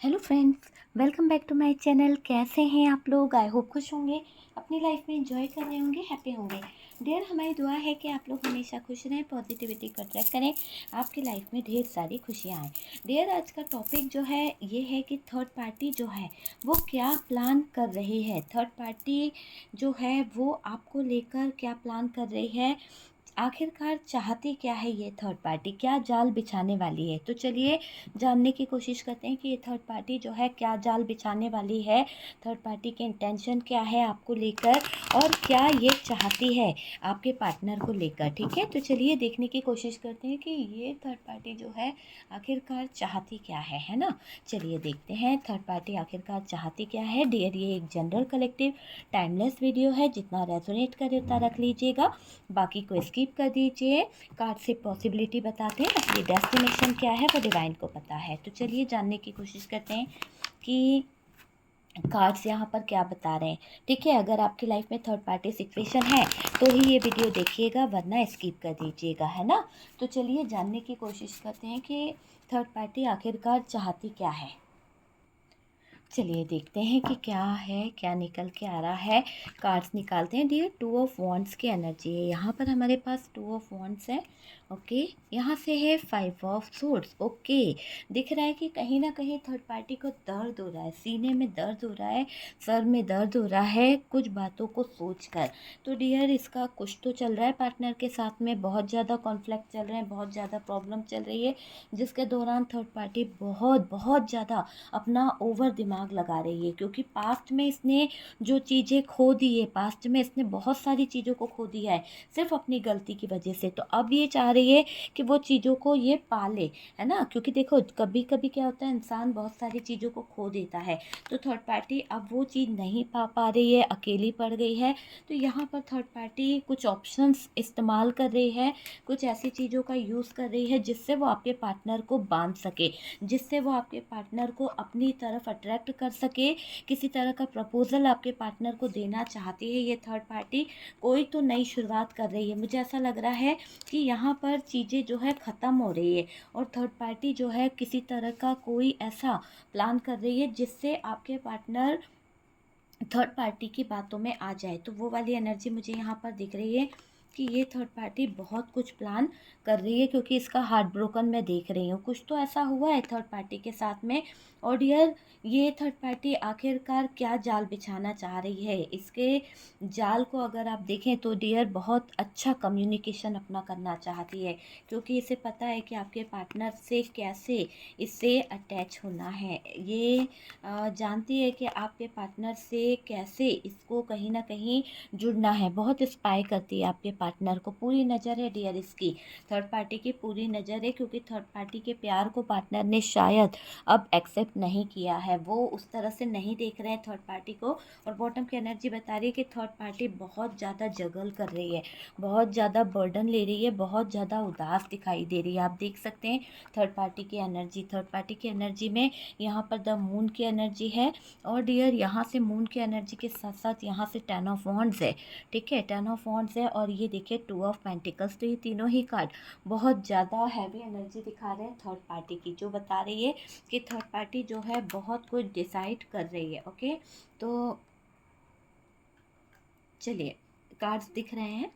Hello friends, welcome back to my channel. कैसे हैं आप लोग? आई होप खुश होंगे, अपनी लाइफ में एंजॉय कर रहे होंगे, हैप्पी होंगे। डियर, हमारी दुआ है कि आप लोग हमेशा खुश रहें, पॉजिटिविटी को अट्रैक्ट करें, आपकी लाइफ में ढेर सारी खुशियाँ आएँ। डियर, आज का टॉपिक जो है ये है कि थर्ड पार्टी जो है वो क्या प्लान कर रही है। थर्ड पार्टी जो है वो आपको लेकर क्या प्लान कर रही है, आखिरकार चाहती क्या है ये थर्ड पार्टी, क्या जाल बिछाने वाली है। तो चलिए जानने की कोशिश करते हैं कि ये थर्ड पार्टी जो है क्या जाल बिछाने वाली है, थर्ड पार्टी के इंटेंशन क्या है आपको लेकर, और क्या ये चाहती है आपके पार्टनर को लेकर। ठीक है, तो चलिए देखने की कोशिश करते हैं कि ये थर्ड पार्टी जो है आखिरकार चाहती क्या है ना। चलिए देखते हैं थर्ड पार्टी आखिरकार चाहती क्या है। डियर, ये एक जनरल कलेक्टिव टाइमलेस वीडियो है, जितना रेजोनेट करे उतना रख लीजिएगा, बाकी को स्किप कर दीजिए। कार्ड से पॉसिबिलिटी बताते हैं, असली डेस्टिनेशन क्या है वो डिवाइन को पता है। तो चलिए जानने की कोशिश करते हैं कि कार्ड्स यहाँ पर क्या बता रहे हैं। ठीक है, अगर आपकी लाइफ में थर्ड पार्टी सिचुएशन है तो ही ये वीडियो देखिएगा, वरना स्किप कर दीजिएगा, है ना। तो चलिए जानने की कोशिश करते हैं कि थर्ड पार्टी आखिरकार चाहती क्या है। चलिए देखते हैं कि क्या है, क्या निकल के आ रहा है। कार्ड्स निकालते हैं। डियर, टू ऑफ वॉन्ड्स की एनर्जी है यहाँ पर हमारे पास। टू ऑफ वॉन्ड्स है, ओके। यहाँ से है फाइव ऑफ सोर्ड्स, ओके। दिख रहा है कि कहीं ना कहीं थर्ड पार्टी को दर्द हो रहा है, सीने में दर्द हो रहा है, सर में दर्द हो रहा है कुछ बातों को सोचकर। तो डियर, इसका कुछ तो चल रहा है पार्टनर के साथ में, बहुत ज़्यादा कॉन्फ्लिक्ट चल रहे हैं, बहुत ज़्यादा प्रॉब्लम चल रही है, जिसके दौरान थर्ड पार्टी बहुत बहुत ज़्यादा अपना ओवर दिमाग लगा रही है। क्योंकि पास्ट में इसने जो चीज़ें खो दी है, पास्ट में इसने बहुत सारी चीज़ों को खो दिया है सिर्फ अपनी गलती की वजह से। तो अब ये चाह रही है कि वो चीज़ों को ये पाले, है ना। क्योंकि देखो, कभी कभी क्या होता है, इंसान बहुत सारी चीज़ों को खो देता है। तो थर्ड पार्टी अब वो चीज़ नहीं पा रही है, अकेली पड़ गई है। तो यहाँ पर थर्ड पार्टी कुछ ऑप्शंस इस्तेमाल कर रही है, कुछ ऐसी चीज़ों का यूज़ कर रही है जिससे वो आपके पार्टनर को बांध सके, जिससे वो आपके पार्टनर को अपनी तरफ अट्रैक्ट कर सके। किसी तरह का प्रपोजल आपके पार्टनर को देना चाहती है ये थर्ड पार्टी। कोई तो नई शुरुआत कर रही है। मुझे ऐसा लग रहा है कि यहाँ पर चीज़ें जो है ख़त्म हो रही है, और थर्ड पार्टी जो है किसी तरह का कोई ऐसा प्लान कर रही है जिससे आपके पार्टनर थर्ड पार्टी की बातों में आ जाए। तो वो वाली एनर्जी मुझे यहाँ पर दिख रही है कि ये थर्ड पार्टी बहुत कुछ प्लान कर रही है, क्योंकि इसका हार्ट ब्रोकन मैं देख रही हूँ। कुछ तो ऐसा हुआ है थर्ड पार्टी के साथ में। और डियर, ये थर्ड पार्टी आखिरकार क्या जाल बिछाना चाह रही है, इसके जाल को अगर आप देखें तो डियर बहुत अच्छा कम्युनिकेशन अपना करना चाहती है। क्योंकि इसे पता है कि आपके पार्टनर से कैसे इससे अटैच होना है। ये जानती है कि आपके पार्टनर से कैसे इसको कहीं ना कहीं जुड़ना है। बहुत स्पाई करती है आपके पार्टनर को, पूरी नज़र है डियर इसकी, थर्ड पार्टी की पूरी नज़र है। क्योंकि थर्ड पार्टी के प्यार को पार्टनर ने शायद अब एक्सेप्ट नहीं किया है, वो उस तरह से नहीं देख रहे हैं थर्ड पार्टी को। और बॉटम की एनर्जी बता रही है कि थर्ड पार्टी बहुत ज़्यादा जगल कर रही है, बहुत ज़्यादा बर्डन ले रही है, बहुत ज़्यादा उदास दिखाई दे रही है। आप देख सकते हैं थर्ड पार्टी की एनर्जी, थर्ड पार्टी की एनर्जी में यहाँ पर द मून की एनर्जी है। और डियर, यहाँ से मून की एनर्जी के साथ साथ यहाँ से टेन ऑफ वॉन्ड्स है। ठीक है, टेन ऑफ वॉन्ड्स है, और ये देखिए टू ऑफ पेंटिकल्स। तो ये तीनों ही कार्ड बहुत ज़्यादा हैवी एनर्जी दिखा रहे हैं थर्ड पार्टी की, जो बता रही है कि थर्ड पार्टी जो है बहुत कुछ डिसाइड कर रही है। ओके, तो चलिए कार्ड्स दिख रहे हैं,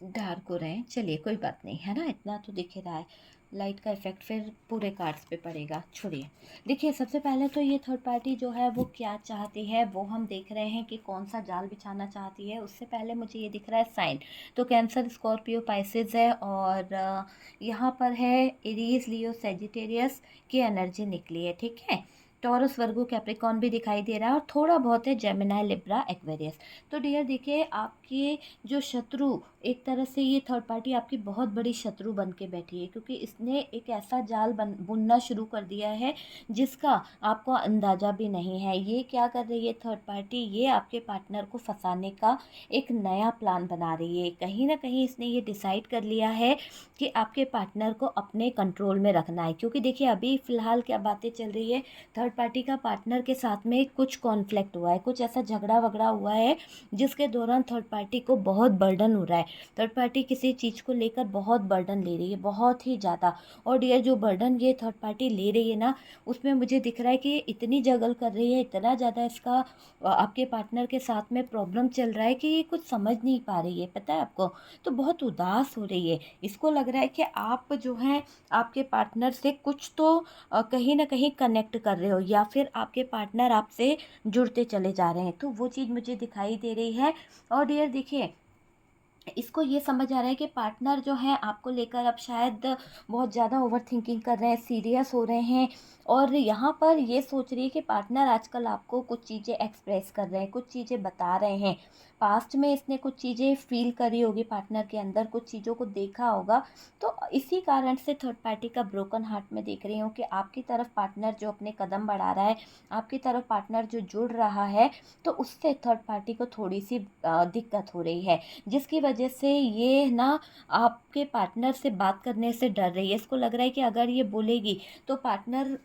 डार्क हो रहे हैं। चलिए कोई बात नहीं, है ना, इतना तो दिख ही रहा है। लाइट का इफेक्ट फिर पूरे कार्ड्स पे पड़ेगा, छोड़िए। देखिए, सबसे पहले तो ये थर्ड पार्टी जो है वो क्या चाहती है वो हम देख रहे हैं कि कौन सा जाल बिछाना चाहती है। उससे पहले मुझे ये दिख रहा है साइन, तो कैंसर, स्कॉर्पियो, पाइसेस है। और यहाँ पर है एरीज, लियो, सेजिटेरियस की एनर्जी निकली है। ठीक है, टॉरस, वर्गो, कैप्रिकॉन भी दिखाई दे रहा है, और थोड़ा बहुत है जेमिनाई, लिब्रा, एक्वेरियस। तो डियर देखिए, आपके जो शत्रु, एक तरह से ये थर्ड पार्टी आपकी बहुत बड़ी शत्रु बन के बैठी है। क्योंकि इसने एक ऐसा जाल बुनना शुरू कर दिया है जिसका आपको अंदाज़ा भी नहीं है। ये क्या कर रही है थर्ड पार्टी, ये आपके पार्टनर को फंसाने का एक नया प्लान बना रही है। कहीं ना कहीं इसने ये डिसाइड कर लिया है कि आपके पार्टनर को अपने कंट्रोल में रखना है। क्योंकि देखिए, अभी फ़िलहाल क्या बातें चल रही है, थर्ड पार्टी का पार्टनर के साथ में कुछ कॉन्फ्लिक्ट हुआ है, कुछ ऐसा झगड़ा वगड़ा हुआ है जिसके दौरान थर्ड पार्टी को बहुत बर्डन हो रहा है, थर्ड पार्टी किसी चीज़ को लेकर बहुत बर्डन ले रही है, बहुत ही ज़्यादा। और डियर जो बर्डन ये थर्ड पार्टी ले रही है ना, उसमें मुझे दिख रहा है कि इतनी जगल कर रही है, इतना ज़्यादा इसका आपके पार्टनर के साथ में प्रॉब्लम चल रहा है कि ये कुछ समझ नहीं पा रही है, पता है आपको। तो बहुत उदास हो रही है। इसको लग रहा है कि आप जो हैं आपके पार्टनर से कुछ तो कहीं ना कहीं कनेक्ट कर रहे हो, या फिर आपके पार्टनर आपसे जुड़ते चले जा रहे हैं, तो वो चीज़ मुझे दिखाई दे रही है। और डियर देखिए, इसको ये समझ आ रहा है कि पार्टनर जो है आपको लेकर अब शायद बहुत ज़्यादा ओवर थिंकिंग कर रहे हैं, सीरियस हो रहे हैं। और यहाँ पर ये सोच रही है कि पार्टनर आजकल आपको कुछ चीज़ें एक्सप्रेस कर रहे हैं, कुछ चीज़ें बता रहे हैं। पास्ट में इसने कुछ चीज़ें फील करी होगी, पार्टनर के अंदर कुछ चीज़ों को देखा होगा। तो इसी कारण से थर्ड पार्टी का ब्रोकन हार्ट में देख रही हूँ कि आपकी तरफ पार्टनर जो अपने कदम बढ़ा रहा है, आपकी तरफ पार्टनर जो जुड़ रहा है, तो उससे थर्ड पार्टी को थोड़ी सी दिक्कत हो रही है, जिसकी वजह से ये ना आपके पार्टनर से बात करने से डर रही है। इसको लग रहा है कि अगर ये बोलेगी तो पार्टनर,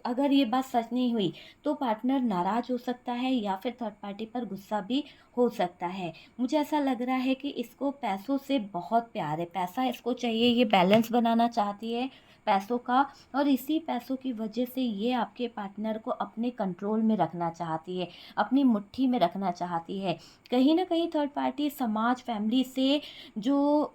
अगर ये बात सच नहीं हुई तो पार्टनर नाराज़ हो सकता है, या फिर थर्ड पार्टी पर गुस्सा भी हो सकता है। मुझे ऐसा लग रहा है कि इसको पैसों से बहुत प्यार है, पैसा इसको चाहिए, ये बैलेंस बनाना चाहती है पैसों का। और इसी पैसों की वजह से ये आपके पार्टनर को अपने कंट्रोल में रखना चाहती है, अपनी मुट्ठी में रखना चाहती है। कहीं ना कहीं थर्ड पार्टी समाज, फैमिली से जो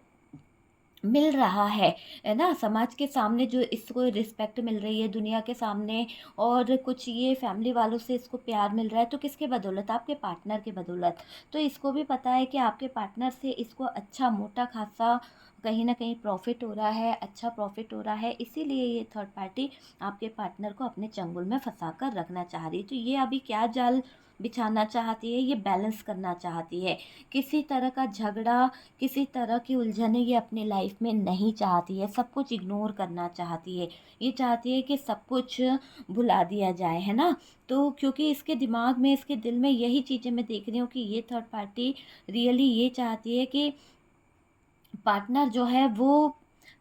मिल रहा है ना, समाज के सामने जो इसको रिस्पेक्ट मिल रही है दुनिया के सामने, और कुछ ये फैमिली वालों से इसको प्यार मिल रहा है, तो किसके बदौलत? आपके पार्टनर के बदौलत। तो इसको भी पता है कि आपके पार्टनर से इसको अच्छा मोटा खासा कहीं ना कहीं प्रॉफिट हो रहा है, अच्छा प्रॉफिट हो रहा है, इसीलिए ये थर्ड पार्टी आपके पार्टनर को अपने चंगुल में फंसा कर रखना चाह रही है। तो ये अभी क्या जाल बिछाना चाहती है? ये बैलेंस करना चाहती है। किसी तरह का झगड़ा, किसी तरह की उलझने ये अपनी लाइफ में नहीं चाहती है, सब कुछ इग्नोर करना चाहती है। ये चाहती है कि सब कुछ भुला दिया जाए, है ना। तो क्योंकि इसके दिमाग में, इसके दिल में यही चीज़ें मैं देख रही हूँ कि ये थर्ड पार्टी रियली ये चाहती है कि पार्टनर जो है वो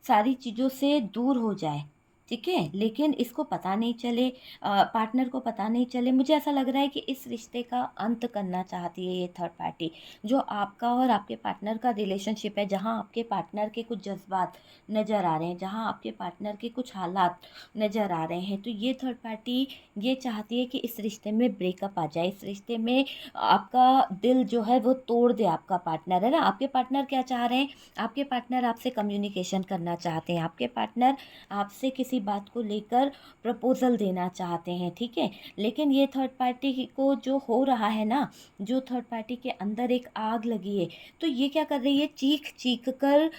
सारी चीज़ों से दूर हो जाए, ठीक है, लेकिन इसको पता नहीं चले, पार्टनर को पता नहीं चले। मुझे ऐसा लग रहा है कि इस रिश्ते का अंत करना चाहती है ये थर्ड पार्टी। जो आपका और आपके पार्टनर का रिलेशनशिप है, जहाँ आपके पार्टनर के कुछ जज्बात नज़र आ रहे हैं, जहाँ आपके पार्टनर के कुछ हालात नज़र आ रहे हैं, तो ये थर्ड पार्टी ये चाहती है कि इस रिश्ते में ब्रेकअप आ जाए, इस रिश्ते में आपका दिल जो है वो तोड़ दे आपका पार्टनर, है ना। आपके पार्टनर क्या चाह रहे हैं? आपके पार्टनर आपसे कम्युनिकेशन करना चाहते हैं, आपके पार्टनर आपसे किसी बात को लेकर प्रपोजल देना चाहते हैं, ठीक है। लेकिन ये थर्ड पार्टी को जो हो रहा है ना, जो थर्ड पार्टी के अंदर एक आग लगी है, तो ये क्या कर रही है? चीख चीख कर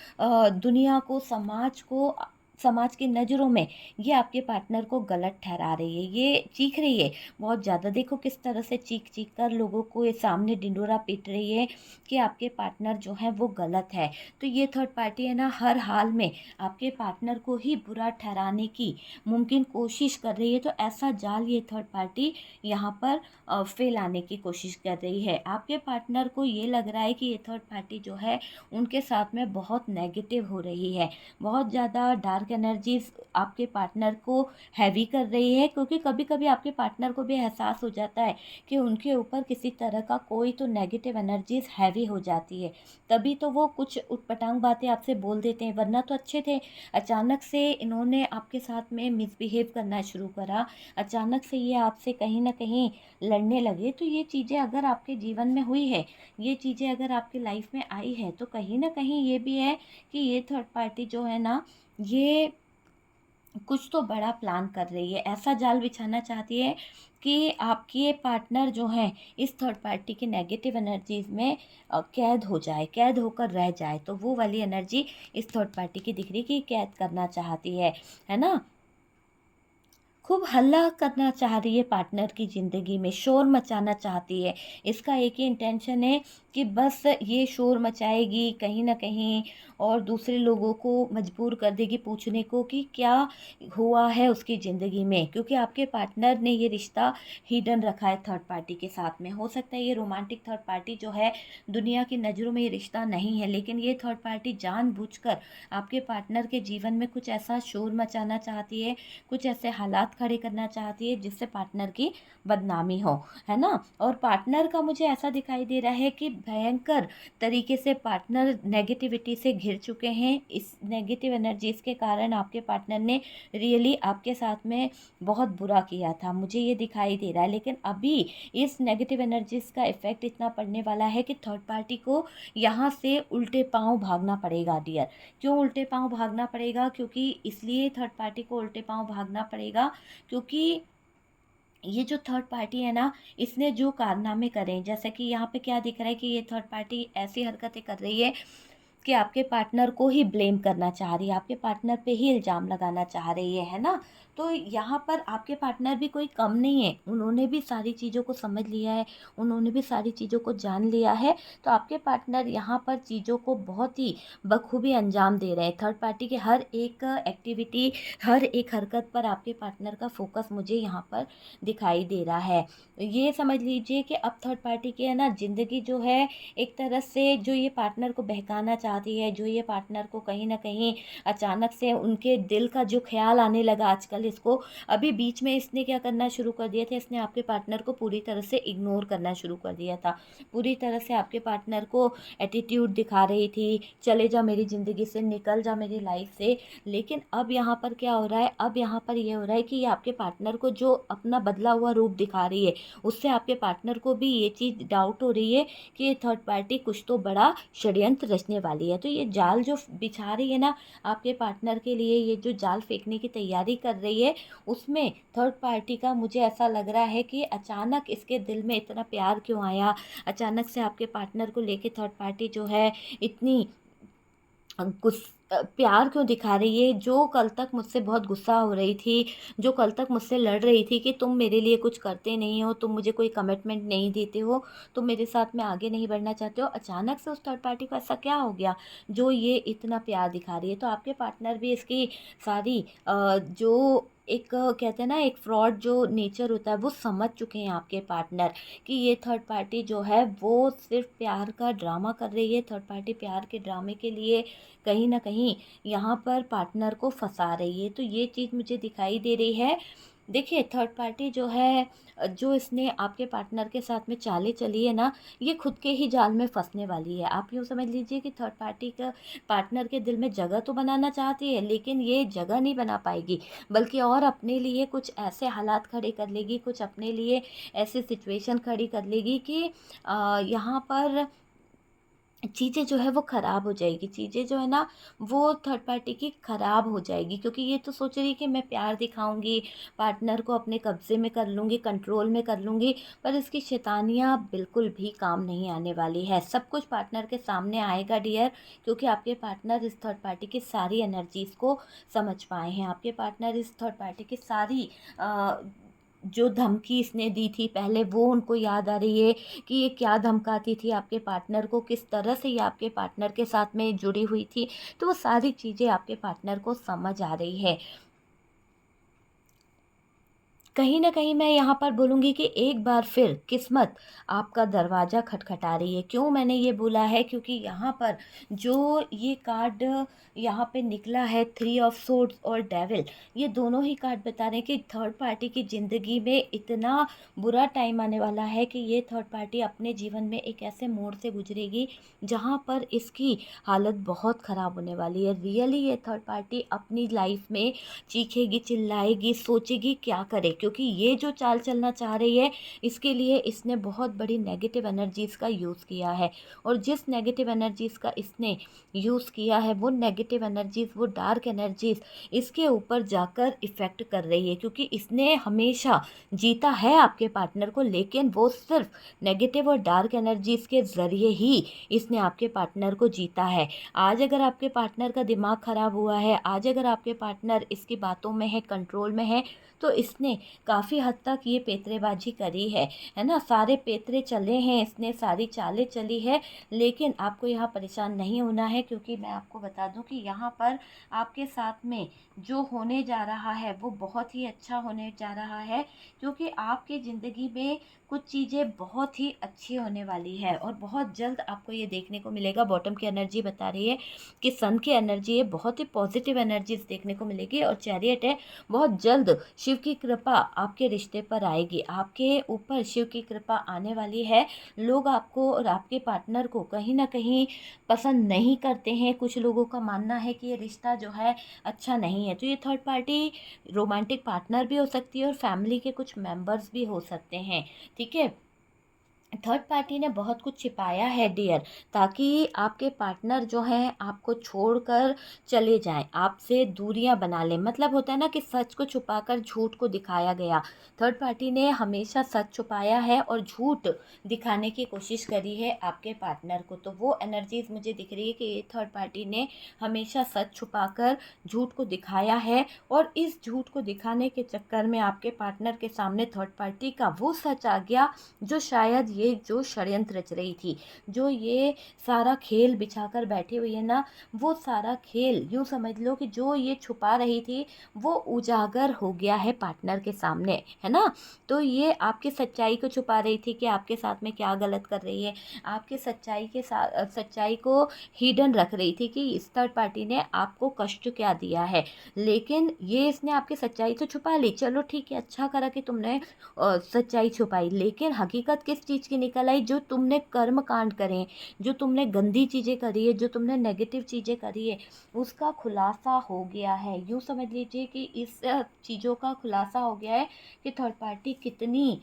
दुनिया को, समाज को, समाज की नज़रों में ये आपके पार्टनर को गलत ठहरा रही है। ये चीख रही है बहुत ज़्यादा, देखो किस तरह से चीख चीख कर लोगों को ये सामने ढिंढोरा पीट रही है कि आपके पार्टनर जो है वो गलत है। तो ये थर्ड पार्टी है ना, हर हाल में आपके पार्टनर को ही बुरा ठहराने की मुमकिन कोशिश कर रही है। तो ऐसा जाल ये थर्ड पार्टी यहाँ पर फैलाने की कोशिश कर रही है। आपके पार्टनर को ये लग रहा है कि ये थर्ड पार्टी जो है उनके साथ में बहुत नेगेटिव हो रही है, बहुत ज़्यादा डार्क एनर्जीज आपके पार्टनर को हैवी कर रही है, क्योंकि कभी कभी आपके पार्टनर को भी एहसास हो जाता है कि उनके ऊपर किसी तरह का कोई तो नेगेटिव एनर्जीज हैवी हो जाती है, तभी तो वो कुछ उटपटांग बातें आपसे बोल देते हैं, वरना तो अच्छे थे। अचानक से इन्होंने आपके साथ में मिसबिहेव करना शुरू करा, अचानक से ये आपसे कहीं ना कहीं लड़ने लगे। तो ये चीज़ें अगर आपके जीवन में हुई है, ये चीज़ें अगर आपकी लाइफ में आई है, तो कहीं ना कहीं ये भी है कि ये थर्ड पार्टी जो है ना, ये कुछ तो बड़ा प्लान कर रही है, ऐसा जाल बिछाना चाहती है कि आपके पार्टनर जो हैं इस थर्ड पार्टी की नेगेटिव एनर्जीज में कैद हो जाए, कैद होकर रह जाए। तो वो वाली एनर्जी इस थर्ड पार्टी की दिख रही है कि कैद करना चाहती है ना। खूब हल्ला करना चाह रही है पार्टनर की ज़िंदगी में, शोर मचाना चाहती है। इसका एक ही इंटेंशन है कि बस ये शोर मचाएगी कहीं न कहीं, और दूसरे लोगों को मजबूर कर देगी पूछने को कि क्या हुआ है उसकी ज़िंदगी में, क्योंकि आपके पार्टनर ने ये रिश्ता हिडन रखा है थर्ड पार्टी के साथ में। हो सकता है ये रोमांटिक थर्ड पार्टी जो है दुनिया की नज़रों में ये रिश्ता नहीं है, लेकिन ये थर्ड पार्टी जानबूझकर आपके पार्टनर के जीवन में कुछ ऐसा शोर मचाना चाहती है, कुछ ऐसे हालात खड़े करना चाहती है जिससे पार्टनर की बदनामी हो, है ना। और पार्टनर का मुझे ऐसा दिखाई दे रहा है कि भयंकर तरीके से पार्टनर नेगेटिविटी से घिर चुके हैं। इस नेगेटिव एनर्जीज़ के कारण आपके पार्टनर ने रियली आपके साथ में बहुत बुरा किया था, मुझे ये दिखाई दे रहा है। लेकिन अभी इस नेगेटिव एनर्जीज़ का इफ़ेक्ट इतना पड़ने वाला है कि थर्ड पार्टी को यहाँ से उल्टे पाँव भागना पड़ेगा डियर। क्यों उल्टे पाँव भागना पड़ेगा? क्योंकि इसलिए थर्ड पार्टी को उल्टे पाँव भागना पड़ेगा क्योंकि ये जो थर्ड पार्टी है ना, इसने जो कारनामे करे, जैसे कि यहाँ पे क्या दिख रहा है कि ये थर्ड पार्टी ऐसी हरकतें कर रही है कि आपके पार्टनर को ही ब्लेम करना चाह रही है, आपके पार्टनर पे ही इल्ज़ाम लगाना चाह रही है ना? तो यहाँ पर आपके पार्टनर भी कोई कम नहीं है, उन्होंने भी सारी चीज़ों को समझ लिया है, उन्होंने भी सारी चीज़ों को जान लिया है। तो आपके पार्टनर यहाँ पर चीज़ों को बहुत ही बखूबी अंजाम दे रहे हैं। थर्ड पार्टी की हर एक एक्टिविटी, हर एक हरकत पर आपके पार्टनर का फोकस मुझे यहाँ पर दिखाई दे रहा है। ये समझ लीजिए कि अब थर्ड पार्टी की है ना ज़िंदगी जो है, एक तरह से जो ये पार्टनर को बहकाना चाहती है, जो ये पार्टनर को कहीं न कहीं अचानक से उनके दिल का जो ख़्याल आने लगा आजकल इसको, अभी बीच में इसने क्या करना शुरू कर दिया था, इसने आपके पार्टनर को पूरी तरह से इग्नोर करना शुरू कर दिया था। पूरी तरह से आपके पार्टनर को एटीट्यूड दिखा रही थी, चले जा मेरी ज़िंदगी से, निकल जा मेरी लाइफ से। लेकिन अब यहाँ पर क्या हो रहा है, अब यहाँ पर ये हो रहा है कि ये आपके पार्टनर को जो अपना बदला हुआ रूप दिखा रही है, उससे आपके पार्टनर को भी ये चीज़ डाउट हो रही है कि ये थर्ड पार्टी कुछ तो बड़ा षड्यंत्र रचने वाली है। तो ये जाल जो बिछा रही है ना आपके पार्टनर के लिए, ये जो जाल फेंकने की तैयारी कर रही है, उसमें थर्ड पार्टी का मुझे ऐसा लग रहा है कि अचानक इसके दिल में इतना प्यार क्यों आया, अचानक से आपके पार्टनर को लेके थर्ड पार्टी जो है इतनी प्यार क्यों दिखा रही है। जो कल तक मुझसे बहुत गुस्सा हो रही थी, जो कल तक मुझसे लड़ रही थी कि तुम मेरे लिए कुछ करते नहीं हो, तुम मुझे कोई कमिटमेंट नहीं देते हो, तुम मेरे साथ में आगे नहीं बढ़ना चाहते हो, अचानक से उस थर्ड पार्टी को ऐसा क्या हो गया जो ये इतना प्यार दिखा रही है। तो आपके पार्टनर भी इसकी सारी जो एक कहते हैं ना एक फ्रॉड जो नेचर होता है वो समझ चुके हैं आपके पार्टनर कि ये थर्ड पार्टी जो है वो सिर्फ प्यार का ड्रामा कर रही है। थर्ड पार्टी प्यार के ड्रामे के लिए कहीं ना कहीं यहाँ पर पार्टनर को फंसा रही है। तो ये चीज़ मुझे दिखाई दे रही है। देखिए थर्ड पार्टी जो है, जो इसने आपके पार्टनर के साथ में चालें चली है ना, ये खुद के ही जाल में फंसने वाली है। आप यूँ समझ लीजिए कि थर्ड पार्टी का पार्टनर के दिल में जगह तो बनाना चाहती है, लेकिन ये जगह नहीं बना पाएगी, बल्कि और अपने लिए कुछ ऐसे हालात खड़े कर लेगी, कुछ अपने लिए ऐसी सिचुएशन खड़ी कर लेगी कि यहाँ पर चीज़ें जो है वो ख़राब हो जाएगी, चीज़ें जो है ना वो थर्ड पार्टी की ख़राब हो जाएगी। क्योंकि ये तो सोच रही है कि मैं प्यार दिखाऊंगी, पार्टनर को अपने कब्ज़े में कर लूँगी, कंट्रोल में कर लूँगी, पर इसकी शैतानियाँ बिल्कुल भी काम नहीं आने वाली है। सब कुछ पार्टनर के सामने आएगा डियर, क्योंकि आपके पार्टनर इस थर्ड पार्टी की सारी एनर्जीज़ को समझ पाए हैं। आपके पार्टनर इस थर्ड पार्टी की सारी जो धमकी इसने दी थी पहले, वो उनको याद आ रही है कि ये क्या धमकाती थी आपके पार्टनर को, किस तरह से ये आपके पार्टनर के साथ में जुड़ी हुई थी। तो वो सारी चीज़ें आपके पार्टनर को समझ आ रही है। कहीं न कहीं मैं यहाँ पर बोलूँगी कि एक बार फिर किस्मत आपका दरवाज़ा खटखटा रही है। क्यों मैंने ये बोला है? क्योंकि यहाँ पर जो ये कार्ड यहाँ पे निकला है, थ्री ऑफ सोर्ड्स और डेविल, ये दोनों ही कार्ड बता रहे हैं कि थर्ड पार्टी की ज़िंदगी में इतना बुरा टाइम आने वाला है कि ये थर्ड पार्टी अपने जीवन में एक ऐसे मोड़ से गुजरेगी जहाँ पर इसकी हालत बहुत ख़राब होने वाली है। रियली ये थर्ड पार्टी अपनी लाइफ में चीखेगी, चिल्लाएगी, सोचेगी क्या करे, क्योंकि ये जो चाल चलना चाह रही है इसके लिए इसने बहुत बड़ी नेगेटिव एनर्जीज़ का यूज़ किया है। और जिस नेगेटिव एनर्जीज़ का इसने यूज़ किया है वो नेगेटिव एनर्जीज़, वो डार्क एनर्जीज़ इसके ऊपर जाकर इफ़ेक्ट कर रही है। क्योंकि इसने हमेशा जीता है आपके पार्टनर को, लेकिन वो सिर्फ नेगेटिव और डार्क एनर्जीज़ के ज़रिए ही इसने आपके पार्टनर को जीता है। आज अगर आपके पार्टनर का दिमाग ख़राब हुआ है, आज अगर आपके पार्टनर इसकी बातों में है, कंट्रोल में है, तो इसने काफ़ी हद तक ये पेतरेबाजी करी है ना, सारे पेतरे चले हैं, इसने सारी चालें चली है। लेकिन आपको यहाँ परेशान नहीं होना है, क्योंकि मैं आपको बता दूं कि यहाँ पर आपके साथ में जो होने जा रहा है वो बहुत ही अच्छा होने जा रहा है। क्योंकि आपकी ज़िंदगी में कुछ चीज़ें बहुत ही अच्छी होने वाली है और बहुत जल्द आपको ये देखने को मिलेगा। बॉटम की एनर्जी बता रही है कि सन की एनर्जी है, बहुत ही पॉजिटिव एनर्जीज देखने को मिलेगी। और चैरियट है, बहुत जल्द शिव की कृपा आपके रिश्ते पर आएगी, आपके ऊपर शिव की कृपा आने वाली है। लोग आपको और आपके पार्टनर को कहीं ना कहीं पसंद नहीं करते हैं। कुछ लोगों का मानना है कि ये रिश्ता जो है अच्छा नहीं है। तो ये थर्ड पार्टी रोमांटिक पार्टनर भी हो सकती है और फैमिली के कुछ मेंबर्स भी हो सकते हैं। ठीक है, थर्ड पार्टी ने बहुत कुछ छिपाया है डियर, ताकि आपके पार्टनर जो हैं आपको छोड़कर चले जाएं, आपसे दूरियां बना लें। मतलब होता है ना कि सच को छुपाकर झूठ को दिखाया गया। थर्ड पार्टी ने हमेशा सच छुपाया है और झूठ दिखाने की कोशिश करी है आपके पार्टनर को। तो वो एनर्जीज मुझे दिख रही है कि ये थर्ड पार्टी ने हमेशा सच छुपाकर झूठ को दिखाया है, और इस झूठ को दिखाने के चक्कर में आपके पार्टनर के सामने थर्ड पार्टी का वो सच आ गया जो शायद ये जो षड्यंत्र रच रही थी, जो ये सारा खेल बिछाकर बैठी हुई है ना, वो सारा खेल यूँ समझ लो कि जो ये छुपा रही थी वो उजागर हो गया है पार्टनर के सामने, है ना। तो ये आपकी सच्चाई को छुपा रही थी कि आपके साथ में क्या गलत कर रही है, आपके सच्चाई के साथ सच्चाई को हिडन रख रही थी कि इस थर्ड पार्टी ने आपको कष्ट क्या दिया है। लेकिन ये इसने आपकी सच्चाई तो छुपा ली, चलो ठीक है, अच्छा करा कि तुमने सच्चाई छुपाई। लेकिन हकीकत किस चीज़ की निकल आई, जो तुमने कर्म कांड करे, जो तुमने गंदी चीज़ें करी है, जो तुमने नेगेटिव चीज़ें करी है, उसका खुलासा हो गया है। यूँ समझ लीजिए कि इस चीज़ों का खुलासा हो गया है कि थर्ड पार्टी कितनी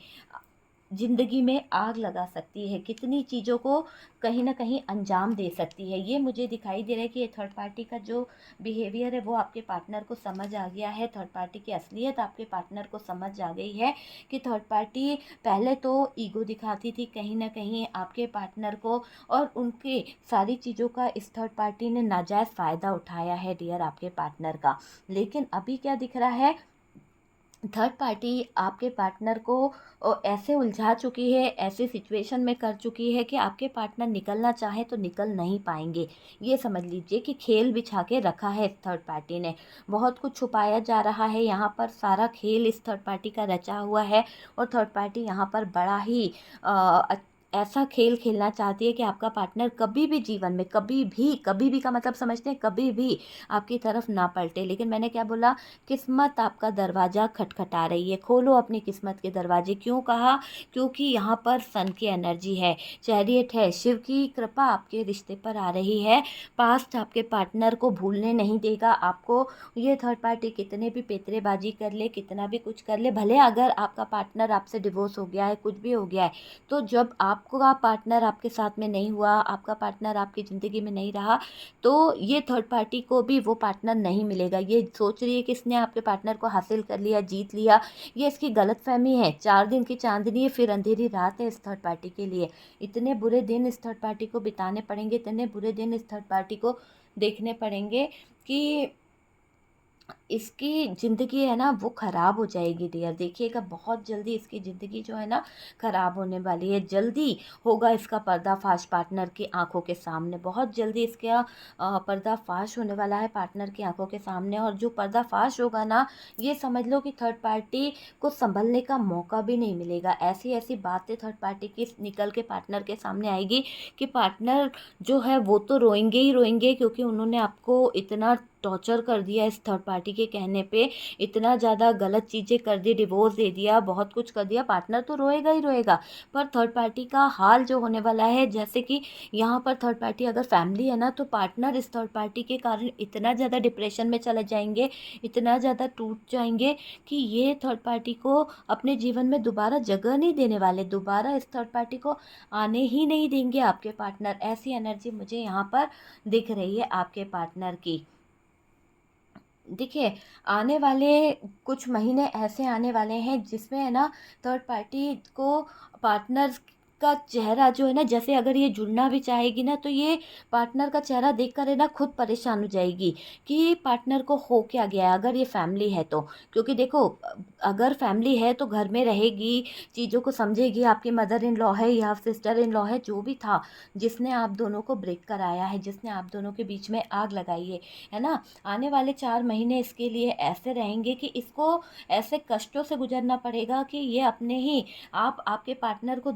ज़िंदगी में आग लगा सकती है, कितनी चीज़ों को कहीं ना कहीं अंजाम दे सकती है। ये मुझे दिखाई दे रहा है कि ये थर्ड पार्टी का जो बिहेवियर है वो आपके पार्टनर को समझ आ गया है। थर्ड पार्टी की असलियत आपके पार्टनर को समझ आ गई है कि थर्ड पार्टी पहले तो ईगो दिखाती थी कहीं ना कहीं आपके पार्टनर को, और उनके सारी चीज़ों का इस थर्ड पार्टी ने नाजायज़ फ़ायदा उठाया है डियर आपके पार्टनर का। लेकिन अभी क्या दिख रहा है, थर्ड पार्टी आपके पार्टनर को ऐसे उलझा चुकी है, ऐसे सिचुएशन में कर चुकी है कि आपके पार्टनर निकलना चाहे तो निकल नहीं पाएंगे। ये समझ लीजिए कि खेल बिछा के रखा है इस थर्ड पार्टी ने। बहुत कुछ छुपाया जा रहा है यहाँ पर, सारा खेल इस थर्ड पार्टी का रचा हुआ है, और थर्ड पार्टी यहाँ पर बड़ा ही ऐसा खेल खेलना चाहती है कि आपका पार्टनर कभी भी जीवन में, कभी भी का मतलब समझते हैं, कभी भी आपकी तरफ ना पलटे। लेकिन मैंने क्या बोला, किस्मत आपका दरवाज़ा खटखटा रही है, खोलो अपनी किस्मत के दरवाजे। क्यों कहा, क्योंकि यहाँ पर सन की एनर्जी है, चैरियट है, शिव की कृपा आपके रिश्ते पर आ रही है। पास्ट आपके पार्टनर को भूलने नहीं देगा आपको। ये थर्ड पार्टी कितने भी पेतरेबाजी कर ले, कितना भी कुछ कर ले, भले अगर आपका पार्टनर आपसे डिवोर्स हो गया है, कुछ भी हो गया है, तो जब आपका पार्टनर आपके साथ में नहीं हुआ, आपका पार्टनर आपकी ज़िंदगी में नहीं रहा, तो ये थर्ड पार्टी को भी वो पार्टनर नहीं मिलेगा। ये सोच रही है कि इसने आपके पार्टनर को हासिल कर लिया, जीत लिया। ये इसकी गलतफहमी है। 4 दिन की चांदनी है, फिर अंधेरी रात है इस थर्ड पार्टी के लिए। इतने बुरे दिन इस थर्ड पार्टी को बिताने पड़ेंगे, इतने बुरे दिन इस थर्ड पार्टी को देखने पड़ेंगे कि इसकी ज़िंदगी है ना वो ख़राब हो जाएगी डियर। देखिएगा, बहुत जल्दी इसकी ज़िंदगी जो है ना ख़राब होने वाली है। जल्दी होगा इसका पर्दाफाश पार्टनर की आंखों के सामने, बहुत जल्दी इसका पर्दाफाश होने वाला है पार्टनर की आंखों के सामने। और जो पर्दाफाश होगा ना, ये समझ लो कि थर्ड पार्टी को संभलने का मौका भी नहीं मिलेगा। ऐसी ऐसी बातें थर्ड पार्टी की निकल के पार्टनर के सामने आएगी कि पार्टनर जो है वो तो रोएंगे ही रोएंगे, क्योंकि उन्होंने आपको इतना टॉर्चर कर दिया इस थर्ड पार्टी के कहने पे, इतना ज़्यादा गलत चीज़ें कर दी, डिवोर्स दे दिया, बहुत कुछ कर दिया। पार्टनर तो रोएगा ही रोएगा, पर थर्ड पार्टी का हाल जो होने वाला है, जैसे कि यहाँ पर थर्ड पार्टी अगर फैमिली है ना, तो पार्टनर इस थर्ड पार्टी के कारण इतना ज़्यादा डिप्रेशन में चले जाएंगे, इतना ज़्यादा टूट जाएंगे कि ये थर्ड पार्टी को अपने जीवन में दोबारा जगह नहीं देने वाले, दोबारा इस थर्ड पार्टी को आने ही नहीं देंगे आपके पार्टनर। ऐसी एनर्जी मुझे यहाँ पर दिख रही है आपके पार्टनर की। देखिए, आने वाले कुछ महीने ऐसे आने वाले हैं जिसमें है ना थर्ड पार्टी को पार्टनर का चेहरा जो है ना, जैसे अगर ये जुड़ना भी चाहेगी ना, तो ये पार्टनर का चेहरा देखकर है ना खुद परेशान हो जाएगी कि पार्टनर को हो क्या गया है, अगर ये फैमिली है तो। क्योंकि देखो, अगर फैमिली है तो घर में रहेगी, चीज़ों को समझेगी। आपकी मदर इन लॉ है या सिस्टर इन लॉ है, जो भी था, जिसने आप दोनों को ब्रेक कराया है, जिसने आप दोनों के बीच में आग लगाई है ना। आने वाले 4 महीने इसके लिए ऐसे रहेंगे कि इसको ऐसे कष्टों से गुजरना पड़ेगा कि ये अपने ही आप आपके पार्टनर को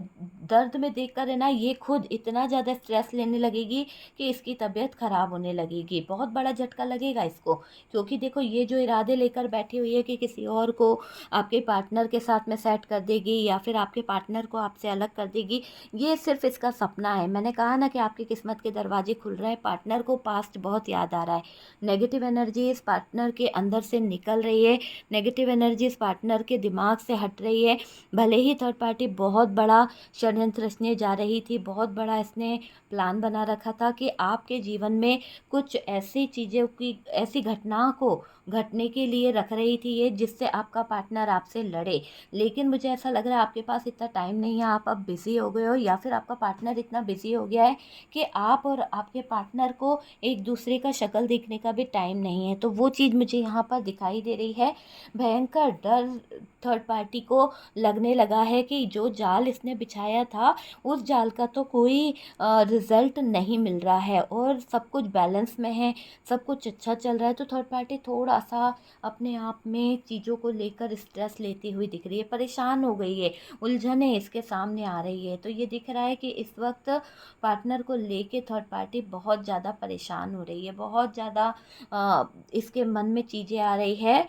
दर्द में देखकर है ना ये खुद इतना ज़्यादा स्ट्रेस लेने लगेगी कि इसकी तबीयत ख़राब होने लगेगी। बहुत बड़ा झटका लगेगा इसको, क्योंकि देखो ये जो इरादे लेकर बैठी हुई है कि किसी और को आपके पार्टनर के साथ में सेट कर देगी या फिर आपके पार्टनर को आपसे अलग कर देगी, ये सिर्फ इसका सपना है। मैंने कहा ना कि आपकी किस्मत के दरवाजे खुल रहे हैं। पार्टनर को पास्ट बहुत याद आ रहा है, नेगेटिव एनर्जी इस पार्टनर के अंदर से निकल रही है, नेगेटिव एनर्जी इस पार्टनर के दिमाग से हट रही है। भले ही थर्ड पार्टी बहुत बड़ा षड्यंत्र रचने जा रही थी, बहुत बड़ा इसने प्लान बना रखा था कि आपके जीवन में कुछ ऐसी चीज़ों की, ऐसी घटना को घटने के लिए रख रही थी ये, जिससे आपका पार्टनर आपसे लड़े। लेकिन मुझे ऐसा लग रहा है आपके पास इतना टाइम नहीं है, आप अब बिज़ी हो गए हो, या फिर आपका पार्टनर इतना बिज़ी हो गया है कि आप और आपके पार्टनर को एक दूसरे का शक्ल देखने का भी टाइम नहीं है। तो वो चीज़ मुझे यहाँ पर दिखाई दे रही है। भयंकर डर थर्ड पार्टी को लगने लगा है कि जो जाल इसने बिछाया था उस जाल का तो कोई रिज़ल्ट नहीं मिल रहा है और सब कुछ बैलेंस में है, सब कुछ अच्छा चल रहा है। तो थर्ड पार्टी थोड़ा सा अपने आप में चीज़ों को लेकर स्ट्रेस लेती हुई दिख रही है, परेशान हो गई है, उलझने इसके सामने आ रही है। तो ये दिख रहा है कि इस वक्त पार्टनर को लेके थर्ड पार्टी बहुत ज़्यादा परेशान हो रही है, बहुत ज़्यादा इसके मन में चीज़ें आ रही है।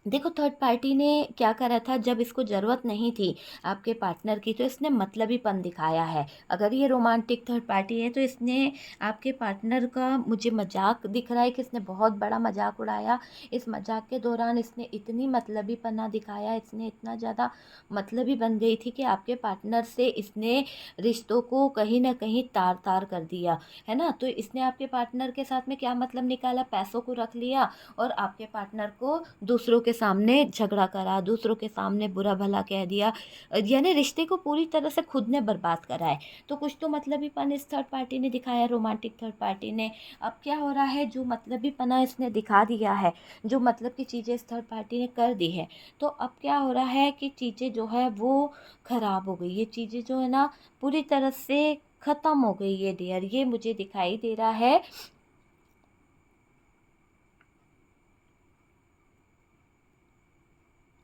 देखो थर्ड पार्टी ने क्या करा था, जब इसको ज़रूरत नहीं थी आपके पार्टनर की तो इसने मतलबीपन दिखाया है। अगर ये रोमांटिक थर्ड पार्टी है तो इसने आपके पार्टनर का, मुझे मजाक दिख रहा है कि इसने बहुत बड़ा मजाक उड़ाया। इस मजाक के दौरान इसने इतनी मतलबीपना दिखाया, इसने इतना ज़्यादा मतलबी बन गई थी कि आपके पार्टनर से इसने रिश्तों को कहीं ना कहीं तार तार कर दिया, है ना। तो इसने आपके पार्टनर के साथ में क्या मतलब निकाला, पैसों को रख लिया और आपके पार्टनर को दूसरों के सामने झगड़ा करा, दूसरों के सामने बुरा भला कह दिया, यानी रिश्ते को पूरी तरह से खुद ने बर्बाद करा है। तो कुछ तो मतलबीपन इस थर्ड पार्टी ने दिखाया, रोमांटिक थर्ड पार्टी ने। अब क्या हो रहा है, जो मतलबीपना इसने दिखा दिया है, जो मतलब की चीज़ें इस थर्ड पार्टी ने कर दी है, तो अब क्या हो रहा है कि चीज़ें जो है वो ख़राब हो गई, ये चीज़ें जो है ना पूरी तरह से ख़त्म हो गई है डियर, ये मुझे दिखाई दे रहा है।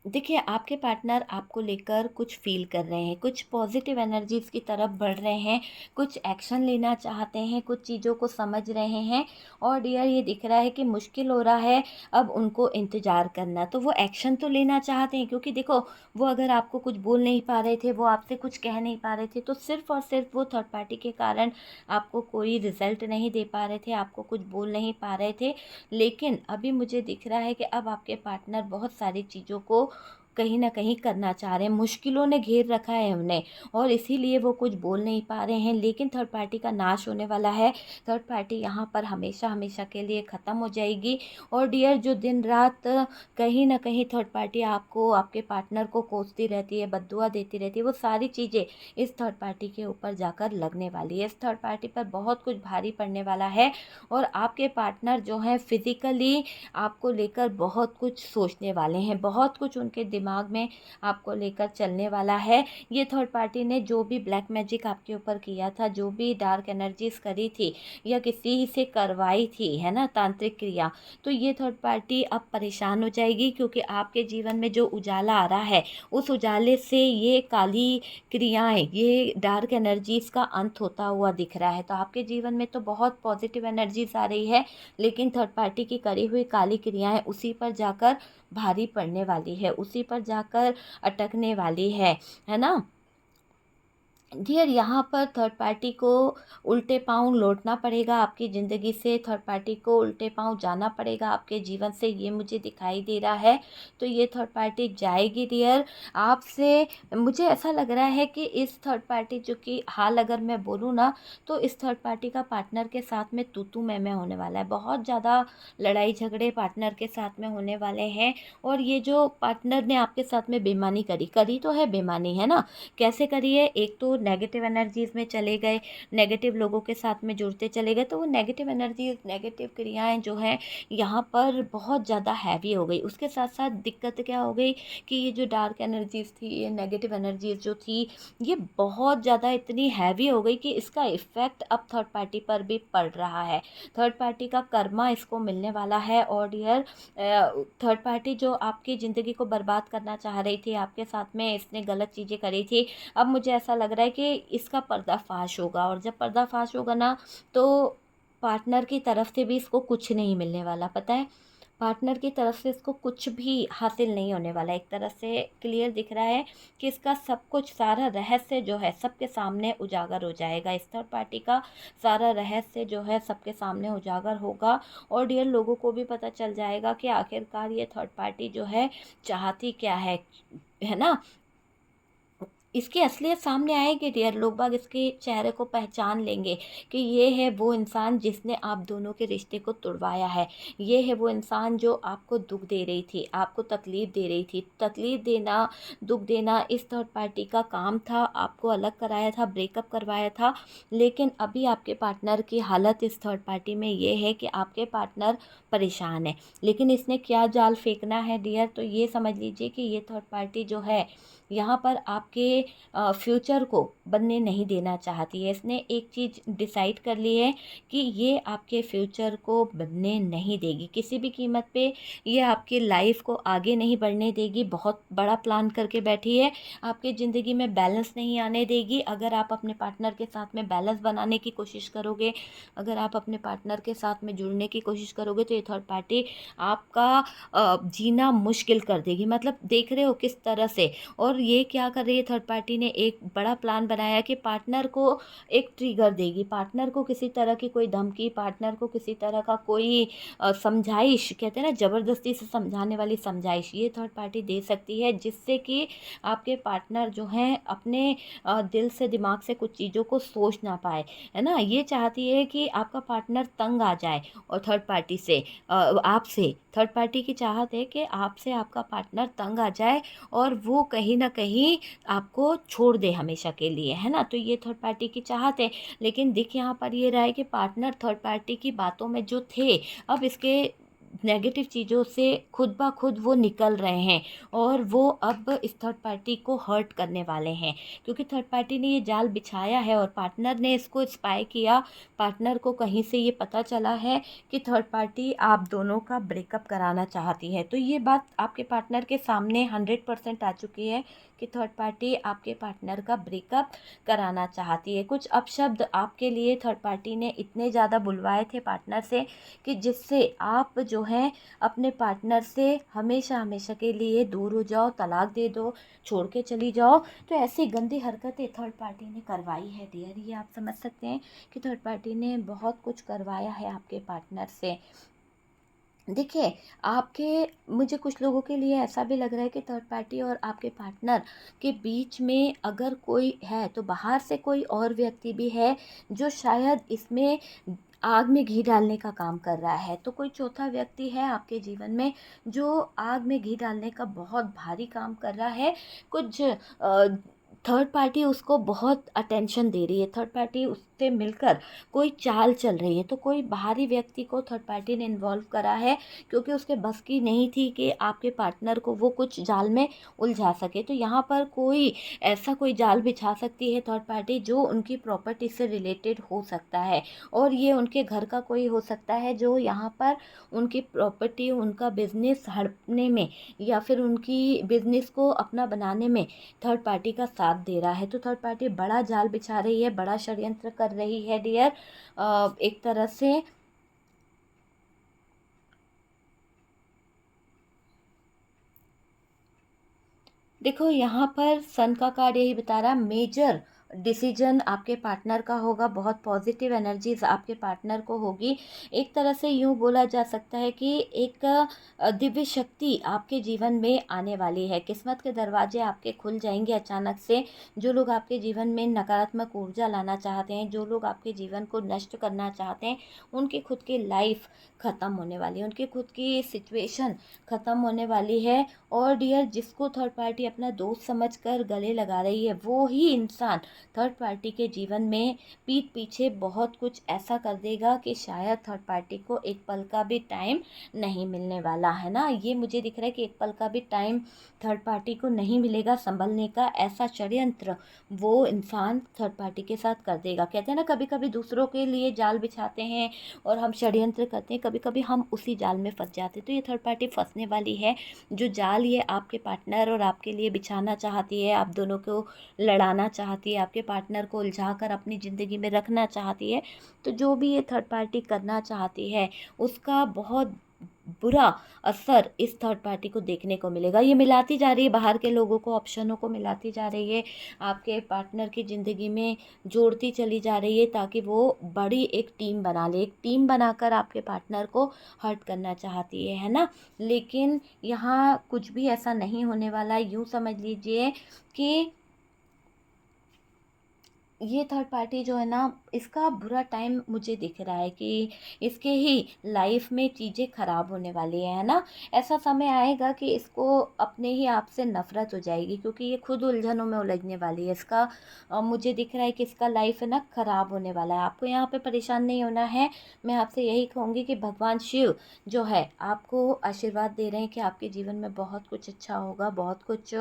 देखिए आपके पार्टनर आपको लेकर कुछ फ़ील कर रहे हैं, कुछ पॉजिटिव एनर्जीज़ की तरफ बढ़ रहे हैं, कुछ एक्शन लेना चाहते हैं, कुछ चीज़ों को समझ रहे हैं। और डियर ये दिख रहा है कि मुश्किल हो रहा है अब उनको इंतज़ार करना, तो वो एक्शन तो लेना चाहते हैं, क्योंकि देखो वो अगर आपको कुछ बोल नहीं पा रहे थे, वो आपसे कुछ कह नहीं पा रहे थे, तो सिर्फ़ और सिर्फ वो थर्ड पार्टी के कारण आपको कोई रिज़ल्ट नहीं दे पा रहे थे, आपको कुछ बोल नहीं पा रहे थे। लेकिन अभी मुझे दिख रहा है कि अब आपके पार्टनर बहुत सारी चीज़ों को कहीं न कहीं करना चाह रहे हैं, मुश्किलों ने घेर रखा है उन्हें और इसीलिए वो कुछ बोल नहीं पा रहे हैं। लेकिन थर्ड पार्टी का नाश होने वाला है, थर्ड पार्टी यहाँ पर हमेशा हमेशा के लिए ख़त्म हो जाएगी। और डियर जो दिन रात कहीं न कहीं थर्ड पार्टी आपको, आपके पार्टनर को कोसती रहती है, बद्दुआ देती रहती है, वो सारी चीज़ें इस थर्ड पार्टी के ऊपर जाकर लगने वाली है। इस थर्ड पार्टी पर बहुत कुछ भारी पड़ने वाला है और आपके पार्टनर जो हैं फिज़िकली आपको लेकर बहुत कुछ सोचने वाले हैं, बहुत कुछ उनके दिमाग में आपको लेकर चलने वाला है। ये थर्ड पार्टी ने जो भी ब्लैक मैजिक आपके ऊपर किया था, जो भी डार्क एनर्जीज करी थी या किसी से करवाई थी, है ना, तांत्रिक क्रिया, तो ये थर्ड पार्टी अब परेशान हो जाएगी, क्योंकि आपके जीवन में जो उजाला आ रहा है उस उजाले से ये काली क्रियाएं, ये डार्क एनर्जीज का अंत होता हुआ दिख रहा है। तो आपके जीवन में तो बहुत पॉजिटिव एनर्जीज आ रही है, लेकिन थर्ड पार्टी की करी हुई काली क्रियाएं उसी पर जाकर भारी पड़ने वाली है, उसी पर जाकर अटकने वाली है ना। डियर यहाँ पर थर्ड पार्टी को उल्टे पाँव लौटना पड़ेगा आपकी ज़िंदगी से, थर्ड पार्टी को उल्टे पाँव जाना पड़ेगा आपके जीवन से, ये मुझे दिखाई दे रहा है। तो ये थर्ड पार्टी जाएगी डियर आपसे। मुझे ऐसा लग रहा है कि इस थर्ड पार्टी, जो कि हाल अगर मैं बोलूँ ना, तो इस थर्ड पार्टी का पार्टनर के साथ में तू मैं होने वाला है, बहुत ज़्यादा लड़ाई झगड़े पार्टनर के साथ में होने वाले हैं। और ये जो पार्टनर ने आपके साथ में बेईमानी करी तो है बेईमानी, है ना, कैसे करी है, एक तो नेगेटिव एनर्जीज़ में चले गए, नेगेटिव लोगों के साथ में जुड़ते चले गए, तो वो नेगेटिव एनर्जीज़, नेगेटिव क्रियाएँ जो हैं यहाँ पर बहुत ज़्यादा हैवी हो गई। उसके साथ साथ दिक्कत क्या हो गई कि ये जो डार्क एनर्जीज़ थी, ये नेगेटिव एनर्जीज़ जो थी, ये बहुत ज़्यादा इतनी हैवी हो गई कि इसका इफ़ेक्ट अब थर्ड पार्टी पर भी पड़ रहा है। थर्ड पार्टी का कर्मा इसको मिलने वाला है। और डियर, थर्ड पार्टी जो आपकी ज़िंदगी को बर्बाद करना चाह रही थी, आपके साथ में इसने गलत चीज़ें करी थी, अब मुझे ऐसा लग रहा है कि इसका पर्दाफाश होगा। और जब पर्दाफाश होगा ना, तो पार्टनर की तरफ से भी इसको कुछ नहीं मिलने वाला, पता है? पार्टनर की तरफ से इसको कुछ भी हासिल नहीं होने वाला। एक तरह से क्लियर दिख रहा है कि इसका सब कुछ, सारा रहस्य जो है सबके सामने उजागर हो जाएगा। इस थर्ड पार्टी का सारा रहस्य जो है सबके सामने उजागर होगा। और डियर, लोगों को भी पता चल जाएगा कि आखिरकार ये थर्ड पार्टी जो है चाहती क्या है ना? इसकी असलियत सामने आएगी डियर। लोग बाग इसके चेहरे को पहचान लेंगे कि ये है वो इंसान जिसने आप दोनों के रिश्ते को तुड़वाया है। ये है वो इंसान जो आपको दुख दे रही थी, आपको तकलीफ़ दे रही थी। तकलीफ़ देना, दुख देना इस थर्ड पार्टी का काम था। आपको अलग कराया था, ब्रेकअप करवाया था। लेकिन अभी आपके पार्टनर की हालत इस थर्ड पार्टी में ये है कि आपके पार्टनर परेशान है। लेकिन इसने क्या जाल फेंकना है डियर, तो ये समझ लीजिए कि ये थर्ड पार्टी जो है यहाँ पर आपके फ्यूचर को बनने नहीं देना चाहती है। इसने एक चीज़ डिसाइड कर ली है कि ये आपके फ्यूचर को बनने नहीं देगी किसी भी कीमत पे। ये आपकी लाइफ को आगे नहीं बढ़ने देगी। बहुत बड़ा प्लान करके बैठी है, आपकी ज़िंदगी में बैलेंस नहीं आने देगी। अगर आप अपने पार्टनर के साथ में बैलेंस बनाने की कोशिश करोगे, अगर आप अपने पार्टनर के साथ में जुड़ने की कोशिश करोगे, तो ये थर्ड पार्टी आपका जीना मुश्किल कर देगी। मतलब देख रहे हो किस तरह से। और ये क्या कर रही है थर्ड पार्टी ने, एक बड़ा प्लान बनाया कि पार्टनर को एक ट्रिगर देगी, पार्टनर को किसी तरह की कोई धमकी, पार्टनर को किसी तरह का कोई समझाइश, कहते हैं ना ज़बरदस्ती से समझाने वाली समझाइश, ये थर्ड पार्टी दे सकती है, जिससे कि आपके पार्टनर जो हैं अपने दिल से, दिमाग से कुछ चीज़ों को सोच ना पाए, है ना? ये चाहती है कि आपका पार्टनर तंग आ जाए और थर्ड पार्टी से, आपसे। थर्ड पार्टी की चाहत है कि आपसे आपका पार्टनर तंग आ जाए और वो कहीं न कहीं आपको छोड़ दे हमेशा के लिए, है ना? तो ये थर्ड पार्टी की चाहत है। लेकिन दिख यहाँ पर ये रहा है कि पार्टनर थर्ड पार्टी की बातों में जो थे, अब इसके नेगेटिव चीज़ों से खुद ब खुद वो निकल रहे हैं और वो अब इस थर्ड पार्टी को हर्ट करने वाले हैं। क्योंकि थर्ड पार्टी ने ये जाल बिछाया है और पार्टनर ने इसको स्पाई किया। पार्टनर को कहीं से ये पता चला है कि थर्ड पार्टी आप दोनों का ब्रेकअप कराना चाहती है। तो ये बात आपके पार्टनर के सामने 100% आ चुकी है कि थर्ड पार्टी आपके पार्टनर का ब्रेकअप कराना चाहती है। कुछ अपशब्द आपके लिए थर्ड पार्टी ने इतने ज़्यादा बुलवाए थे पार्टनर से कि जिससे आप जो हैं अपने पार्टनर से हमेशा हमेशा के लिए दूर हो जाओ, तलाक दे दो, छोड़ के चली जाओ। तो ऐसी गंदी हरकतें थर्ड पार्टी ने करवाई है डियर। ये आप समझ सकते हैं कि थर्ड पार्टी ने बहुत कुछ करवाया है आपके पार्टनर से। देखिए, आपके मुझे कुछ लोगों के लिए ऐसा भी लग रहा है कि थर्ड पार्टी और आपके पार्टनर के बीच में अगर कोई है, तो बाहर से कोई और व्यक्ति भी है जो शायद इसमें आग में घी डालने का काम कर रहा है। तो कोई चौथा व्यक्ति है आपके जीवन में जो आग में घी डालने का बहुत भारी काम कर रहा है। कुछ थर्ड पार्टी उसको बहुत अटेंशन दे रही है, थर्ड पार्टी उससे मिलकर कोई चाल चल रही है। तो कोई बाहरी व्यक्ति को थर्ड पार्टी ने इन्वॉल्व करा है क्योंकि उसके बस की नहीं थी कि आपके पार्टनर को वो कुछ जाल में उलझा सके। तो यहाँ पर कोई ऐसा कोई जाल बिछा सकती है थर्ड पार्टी जो उनकी प्रॉपर्टी से रिलेटेड हो सकता है। और ये उनके घर का कोई हो सकता है जो यहाँ पर उनकी प्रॉपर्टी, उनका बिजनेस हड़पने में या फिर उनकी बिजनेस को अपना बनाने में थर्ड पार्टी का साथ दे रहा है। तो थर्ड पार्टी बड़ा जाल बिछा रही है, बड़ा षड्यंत्र कर रही है डियर। एक तरह से देखो, यहाँ पर सन का कार्ड यही बता रहा है, मेजर डिसीजन आपके पार्टनर का होगा, बहुत पॉजिटिव एनर्जीज आपके पार्टनर को होगी। एक तरह से यूँ बोला जा सकता है कि एक दिव्य शक्ति आपके जीवन में आने वाली है। किस्मत के दरवाजे आपके खुल जाएंगे अचानक से। जो लोग आपके जीवन में नकारात्मक ऊर्जा लाना चाहते हैं, जो लोग आपके जीवन को नष्ट करना चाहते हैं, उनकी खुद की लाइफ ख़त्म होने वाली है, उनकी खुद की सिचुएशन ख़त्म होने वाली है। और डियर, जिसको थर्ड पार्टी अपना दोस्त समझकर गले लगा रही है, वो ही इंसान थर्ड पार्टी के जीवन में पीठ पीछे बहुत कुछ ऐसा कर देगा कि शायद थर्ड पार्टी को एक पल का भी टाइम नहीं मिलने वाला है ना। ये मुझे दिख रहा है कि एक पल का भी टाइम थर्ड पार्टी को नहीं मिलेगा संभलने का। ऐसा षड्यंत्र वो इंसान थर्ड पार्टी के साथ कर देगा। कहते हैं ना, कभी कभी दूसरों के लिए जाल बिछाते हैं और हम षड्यंत्र करते हैं, कभी कभी हम उसी जाल में फंस जाते हैं। तो ये थर्ड पार्टी फंसने वाली है। जो जाल ये आपके पार्टनर और आपके लिए बिछाना चाहती है, आप दोनों को लड़ाना चाहती है, आपके पार्टनर को उलझा कर अपनी ज़िंदगी में रखना चाहती है, तो जो भी ये थर्ड पार्टी करना चाहती है उसका बहुत बुरा असर इस थर्ड पार्टी को देखने को मिलेगा। ये मिलाती जा रही है बाहर के लोगों को, ऑप्शनों को मिलाती जा रही है, आपके पार्टनर की ज़िंदगी में जोड़ती चली जा रही है ताकि वो बड़ी एक टीम बना ले। एक टीम बनाकर आपके पार्टनर को हर्ट करना चाहती है ना। लेकिन यहाँ कुछ भी ऐसा नहीं होने वाला। यूँ समझ लीजिए कि ये थर्ड पार्टी जो है ना, इसका बुरा टाइम मुझे दिख रहा है कि इसके ही लाइफ में चीज़ें ख़राब होने वाली है ना। ऐसा समय आएगा कि इसको अपने ही आप से नफ़रत हो जाएगी, क्योंकि ये खुद उलझनों में उलझने वाली है। इसका मुझे दिख रहा है कि इसका लाइफ है ना ख़राब होने वाला है। आपको यहाँ पे परेशान नहीं होना है। मैं आपसे यही कहूँगी कि भगवान शिव जो है आपको आशीर्वाद दे रहे हैं कि आपके जीवन में बहुत कुछ अच्छा होगा, बहुत कुछ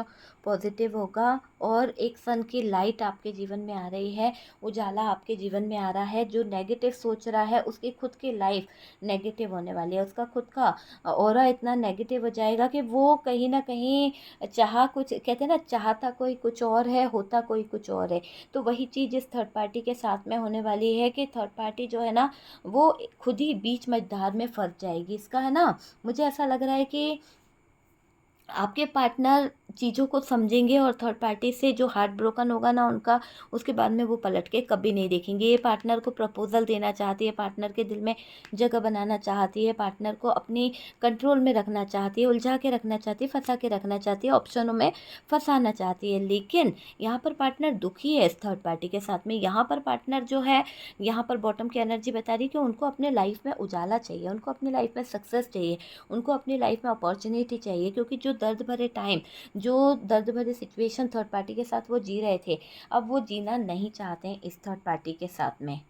पॉजिटिव होगा, और एक सन की लाइट आपके जीवन में आ रही है, उजाला आपके जीवन में आ रहा है। जो नेगेटिव सोच रहा है उसकी खुद की लाइफ नेगेटिव होने वाली है। उसका खुद का ऑरा इतना नेगेटिव हो जाएगा कि वो कहीं ना कहीं कुछ कहते हैं ना, चाहता कोई कुछ और है, होता कोई कुछ और है। तो वही चीज़ इस थर्ड पार्टी के साथ में होने वाली है कि थर्ड पार्टी जो है ना, वो खुद ही बीच मझधार में फंस जाएगी। इसका है ना, मुझे ऐसा लग रहा है कि आपके पार्टनर चीज़ों को समझेंगे और थर्ड पार्टी से जो हार्ट ब्रोकन होगा ना उनका, उसके बाद में वो पलट के कभी नहीं देखेंगे। ये पार्टनर को प्रपोजल देना चाहती है, पार्टनर के दिल में जगह बनाना चाहती है, पार्टनर को अपनी कंट्रोल में रखना चाहती है, उलझा के रखना चाहती है, फंसा के रखना चाहती है, ऑप्शनों में फंसाना चाहती है। लेकिन यहाँ पर पार्टनर दुखी है इस थर्ड पार्टी के साथ में। यहाँ पर पार्टनर जो है, यहाँ पर बॉटम की एनर्जी बता रही है कि उनको अपने लाइफ में उजाला चाहिए, उनको अपनी लाइफ में सक्सेस चाहिए, उनको अपनी लाइफ में अपॉर्चुनिटी चाहिए। क्योंकि जो दर्द भरे टाइम, जो दर्द भरे सिचुएशन थर्ड पार्टी के साथ वो जी रहे थे, अब वो जीना नहीं चाहते हैं इस थर्ड पार्टी के साथ में।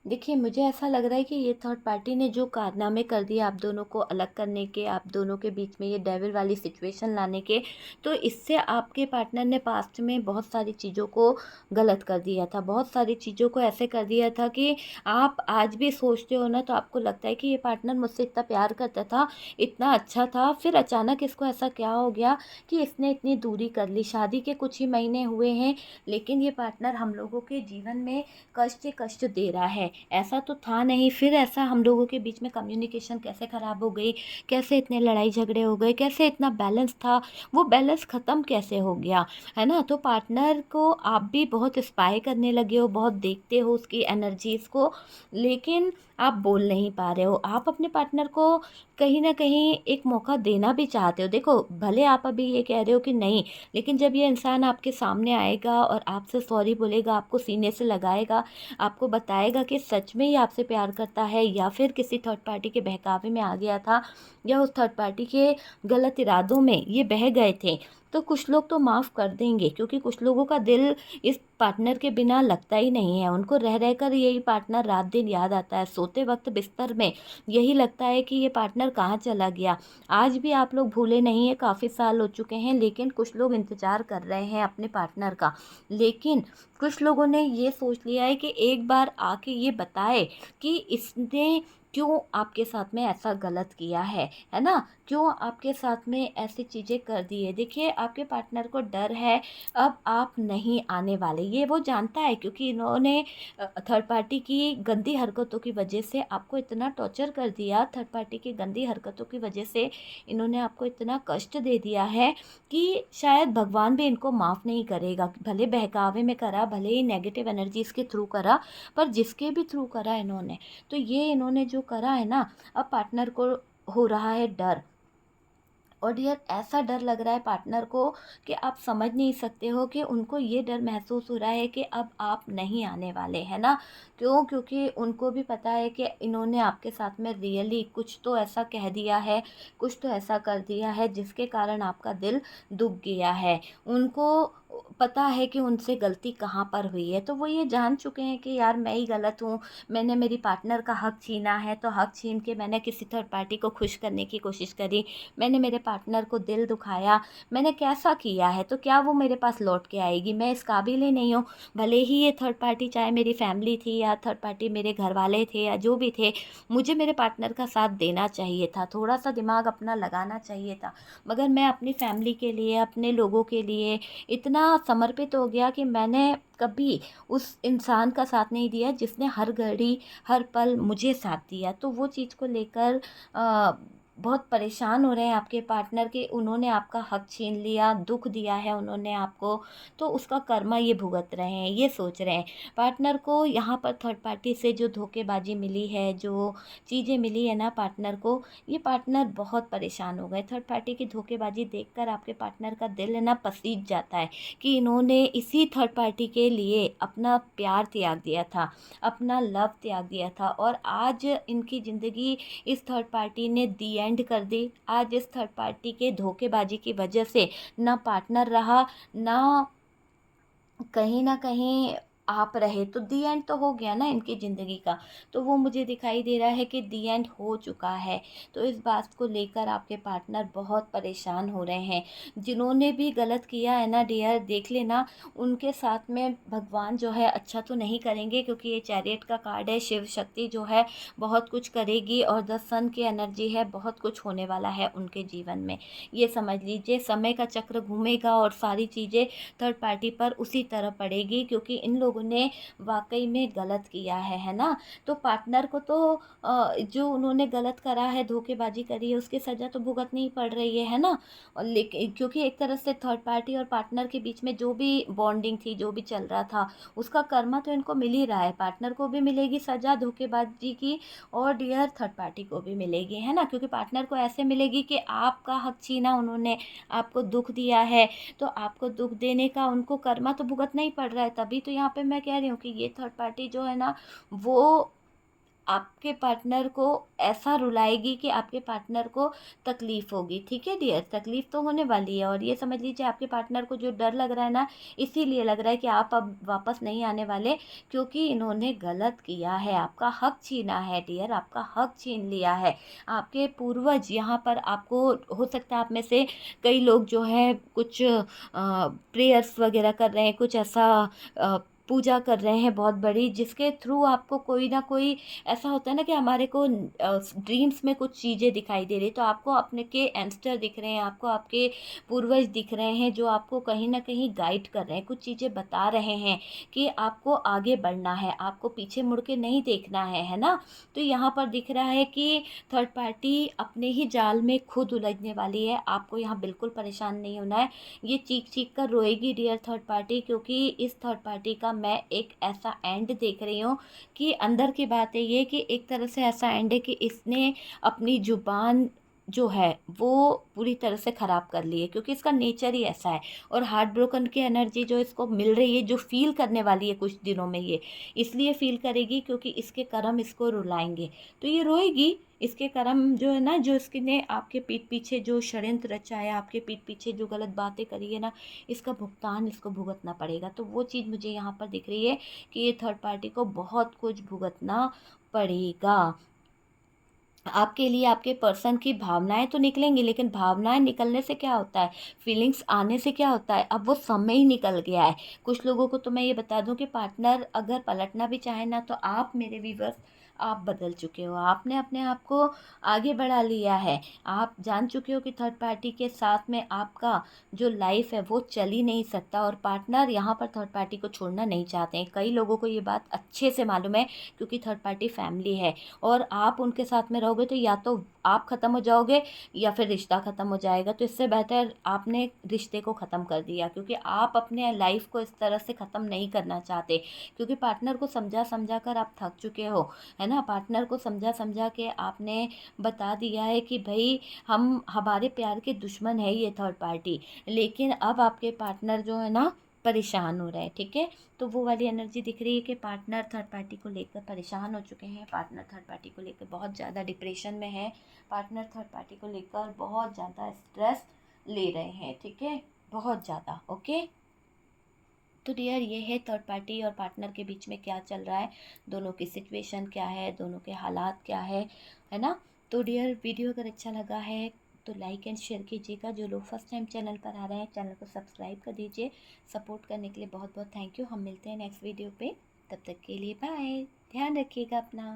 देखिए, मुझे ऐसा लग रहा है कि ये थर्ड पार्टी ने जो कारनामे कर दिए आप दोनों को अलग करने के, आप दोनों के बीच में ये डेविल वाली सिचुएशन लाने के, तो इससे आपके पार्टनर ने पास्ट में बहुत सारी चीज़ों को गलत कर दिया था। बहुत सारी चीज़ों को ऐसे कर दिया था कि आप आज भी सोचते हो ना, तो आपको लगता है कि ये पार्टनर मुझसे इतना प्यार करता था, इतना अच्छा था, फिर अचानक इसको ऐसा क्या हो गया कि इसने इतनी दूरी कर ली। शादी के कुछ ही महीने हुए हैं, लेकिन ये पार्टनर हम लोगों के जीवन में कष्ट ही कष्ट दे रहा है। ऐसा तो था नहीं, फिर ऐसा हम लोगों के बीच में कम्युनिकेशन कैसे ख़राब हो गई, कैसे इतने लड़ाई झगड़े हो गए, कैसे इतना बैलेंस था, वो बैलेंस ख़त्म कैसे हो गया, है ना। तो पार्टनर को आप भी बहुत स्पाई करने लगे हो, बहुत देखते हो उसकी एनर्जीज़ को, लेकिन आप बोल नहीं पा रहे हो। आप अपने पार्टनर को कहीं ना कहीं एक मौका देना भी चाहते हो। देखो, भले आप अभी ये कह रहे हो कि नहीं, लेकिन जब ये इंसान आपके सामने आएगा और आपसे सॉरी बोलेगा, आपको सीने से लगाएगा, आपको बताएगा कि सच में ही आपसे प्यार करता है या फिर किसी थर्ड पार्टी के बहकावे में आ गया था, या उस थर्ड पार्टी के गलत इरादों में ये बह गए थे, तो कुछ लोग तो माफ़ कर देंगे। क्योंकि कुछ लोगों का दिल इस पार्टनर के बिना लगता ही नहीं है। उनको रह रह कर यही पार्टनर रात दिन याद आता है। सोते वक्त बिस्तर में यही लगता है कि ये पार्टनर कहाँ चला गया। आज भी आप लोग भूले नहीं है, काफ़ी साल हो चुके हैं, लेकिन कुछ लोग इंतज़ार कर रहे हैं अपने पार्टनर का। लेकिन कुछ लोगों ने ये सोच लिया है कि एक बार आके ये बताए कि इसने क्यों आपके साथ में ऐसा गलत किया है ना, क्यों आपके साथ में ऐसी चीज़ें कर दी है। देखिए, आपके पार्टनर को डर है, अब आप नहीं आने वाले, ये वो जानता है। क्योंकि इन्होंने थर्ड पार्टी की गंदी हरकतों की वजह से आपको इतना टॉर्चर कर दिया, थर्ड पार्टी की गंदी हरकतों की वजह से इन्होंने आपको इतना कष्ट दे दिया है कि शायद भगवान भी इनको माफ़ नहीं करेगा। भले बहकावे में करा, भले ही नेगेटिव एनर्जीज़ के थ्रू करा, पर जिसके भी थ्रू करा इन्होंने, तो ये इन्होंने जो करा है ना, अब पार्टनर को हो रहा है डर। और डियर, ऐसा डर लग रहा है पार्टनर को कि आप समझ नहीं सकते हो कि उनको ये डर महसूस हो रहा है कि अब आप नहीं आने वाले, है ना। क्यों? क्योंकि उनको भी पता है कि इन्होंने आपके साथ में रियली कुछ तो ऐसा कह दिया है, कुछ तो ऐसा कर दिया है जिसके कारण आपका दिल दुख गया है। उनको पता है कि उनसे गलती कहाँ पर हुई है, तो वो ये जान चुके हैं कि यार मैं ही गलत हूँ, मैंने मेरी पार्टनर का हक छीना है, तो हक छीन के मैंने किसी थर्ड पार्टी को खुश करने की कोशिश करी, मैंने मेरे पार्टनर को दिल दुखाया, मैंने कैसा किया है, तो क्या वो मेरे पास लौट के आएगी? मैं इस काबिल ही नहीं हूँ। भले ही ये थर्ड पार्टी चाहे मेरी फैमिली थी या थर्ड पार्टी मेरे घर वाले थे या जो भी थे, मुझे मेरे पार्टनर का साथ देना चाहिए था, थोड़ा सा दिमाग अपना लगाना चाहिए था। मगर मैं अपनी फैमिली के लिए, अपने लोगों के लिए इतना समर्पित हो गया कि मैंने कभी उस इंसान का साथ नहीं दिया जिसने हर घड़ी, हर पल मुझे साथ दिया। तो वो चीज़ को लेकर अ, बहुत परेशान हो रहे हैं आपके पार्टनर के, उन्होंने आपका हक छीन लिया, दुख दिया है उन्होंने आपको, तो उसका कर्मा ये भुगत रहे हैं, ये सोच रहे हैं। पार्टनर को यहाँ पर थर्ड पार्टी से जो धोखेबाजी मिली है, जो चीज़ें मिली है ना पार्टनर को, ये पार्टनर बहुत परेशान हो गए। थर्ड पार्टी की धोखेबाजी देखकर आपके पार्टनर का दिल है ना पसीज जाता है कि इन्होंने इसी थर्ड पार्टी के लिए अपना प्यार त्याग दिया था, अपना लव त्याग दिया था, और आज इनकी ज़िंदगी इस थर्ड पार्टी ने दी एंड कर दी। आज इस थर्ड पार्टी के धोखेबाजी की वजह से ना पार्टनर रहा, ना कहीं न कहीं आप रहे, तो दी एंड तो हो गया ना इनकी ज़िंदगी का। तो वो मुझे दिखाई दे रहा है कि दी एंड हो चुका है। तो इस बात को लेकर आपके पार्टनर बहुत परेशान हो रहे हैं। जिन्होंने भी गलत किया है ना डियर, देख लेना उनके साथ में भगवान जो है अच्छा तो नहीं करेंगे, क्योंकि ये चैरियट का कार्ड है, शिव शक्ति जो है बहुत कुछ करेगी, और द सन की एनर्जी है, बहुत कुछ होने वाला है उनके जीवन में। ये समझ लीजिए समय का चक्र घूमेगा और सारी चीज़ें थर्ड पार्टी पर उसी तरह पड़ेगी, क्योंकि इन लोगों ने वाकई में गलत किया है ना। तो पार्टनर को तो जो उन्होंने गलत करा है, धोखेबाजी करी है, उसकी सज़ा तो भुगतनी ही पड़ रही है ना। और लेकिन क्योंकि एक तरह से थर्ड पार्टी और पार्टनर के बीच में जो भी बॉन्डिंग थी, जो भी चल रहा था, उसका कर्मा तो इनको मिल ही रहा है। पार्टनर को भी मिलेगी सज़ा धोखेबाजी की, और डियर थर्ड पार्टी को भी मिलेगी, है ना। क्योंकि पार्टनर को ऐसे मिलेगी कि आपका हक छीना उन्होंने, आपको दुख दिया है, तो आपको दुख देने का उनको कर्मा तो भुगतना ही पड़ रहा है। तभी तो यहाँ पे मैं कह रही हूँ कि ये थर्ड पार्टी जो है ना, वो आपके पार्टनर को ऐसा रुलाएगी कि आपके पार्टनर को तकलीफ़ होगी, ठीक है डियर? तकलीफ़ तो होने वाली है, और ये समझ लीजिए आपके पार्टनर को जो डर लग रहा है ना, इसीलिए लग रहा है कि आप अब वापस नहीं आने वाले, क्योंकि इन्होंने गलत किया है, आपका हक छीना है डियर, आपका हक छीन लिया है। आपके पूर्वज यहाँ पर आपको, हो सकता है आप में से कई लोग जो है कुछ प्रेयर्स वगैरह कर रहे हैं, कुछ ऐसा पूजा कर रहे हैं बहुत बड़ी, जिसके थ्रू आपको कोई ना कोई, ऐसा होता है ना कि हमारे को ड्रीम्स में कुछ चीज़ें दिखाई दे रही, तो आपको अपने के एंस्टर दिख रहे हैं, आपको आपके पूर्वज दिख रहे हैं, जो आपको कहीं ना कहीं गाइड कर रहे हैं, कुछ चीज़ें बता रहे हैं कि आपको आगे बढ़ना है, आपको पीछे मुड़ के नहीं देखना है ना। तो यहाँ पर दिख रहा है कि थर्ड पार्टी अपने ही जाल में खुद उलझने वाली है, आपको यहाँ बिल्कुल परेशान नहीं होना है। ये चीख चीख कर रोएगी डियर थर्ड पार्टी, क्योंकि इस थर्ड पार्टी का मैं एक ऐसा एंड देख रही हूँ कि अंदर की बात है ये कि एक तरह से ऐसा एंड है कि इसने अपनी जुबान जो है वो पूरी तरह से ख़राब कर ली है, क्योंकि इसका नेचर ही ऐसा है। और हार्ट ब्रोकन की एनर्जी जो इसको मिल रही है, जो फील करने वाली है कुछ दिनों में, ये इसलिए फील करेगी क्योंकि इसके कर्म इसको रुलाएंगे, तो ये रोएगी। इसके कर्म जो है ना, जो इसके ने आपके पीठ पीछे जो षड्यंत्र रचा है, आपके पीठ पीछे जो गलत बातें करी है ना, इसका भुगतान इसको भुगतना पड़ेगा। तो वो चीज़ मुझे यहाँ पर दिख रही है कि ये थर्ड पार्टी को बहुत कुछ भुगतना पड़ेगा। आपके लिए आपके पर्सन की भावनाएं तो निकलेंगी, लेकिन भावनाएं निकलने से क्या होता है, फीलिंग्स आने से क्या होता है, अब वो समय ही निकल गया है। कुछ लोगों को तो मैं ये बता दूं कि पार्टनर अगर पलटना भी चाहे ना, तो आप मेरे व्यूवर्स, आप बदल चुके हो, आपने अपने आप को आगे बढ़ा लिया है। आप जान चुके हो कि थर्ड पार्टी के साथ में आपका जो लाइफ है वो चल ही नहीं सकता, और पार्टनर यहाँ पर थर्ड पार्टी को छोड़ना नहीं चाहते हैं। कई लोगों को ये बात अच्छे से मालूम है, क्योंकि थर्ड पार्टी फैमिली है, और आप उनके साथ में रहोगे तो या तो आप ख़त्म हो जाओगे या फिर रिश्ता ख़त्म हो जाएगा। तो इससे बेहतर आपने रिश्ते को ख़त्म कर दिया, क्योंकि आप अपने लाइफ को इस तरह से ख़त्म नहीं करना चाहते, क्योंकि पार्टनर को समझा समझा कर आप थक चुके हो, है ना। पार्टनर को समझा समझा के आपने बता दिया है कि भाई हम, हमारे प्यार के दुश्मन है ये थर्ड पार्टी, लेकिन अब आपके पार्टनर जो है ना परेशान हो रहे हैं, ठीक है। तो वो वाली एनर्जी दिख रही है कि पार्टनर थर्ड पार्टी को लेकर परेशान हो चुके हैं, पार्टनर थर्ड पार्टी को लेकर बहुत ज़्यादा डिप्रेशन में है, पार्टनर थर्ड पार्टी को लेकर बहुत ज़्यादा स्ट्रेस ले रहे हैं, ठीक है, बहुत ज़्यादा। ओके, तो डियर ये है थर्ड पार्टी और पार्टनर के बीच में क्या चल रहा है, दोनों की सिचुएशन क्या है, दोनों के हालात क्या है ना। तो डियर वीडियो अगर अच्छा लगा है तो लाइक एंड शेयर कीजिएगा। जो लोग फर्स्ट टाइम चैनल पर आ रहे हैं चैनल को सब्सक्राइब कर दीजिए। सपोर्ट करने के लिए बहुत बहुत थैंक यू। हम मिलते हैं नेक्स्ट वीडियो पे, तब तक के लिए बाय। ध्यान रखिएगा अपना।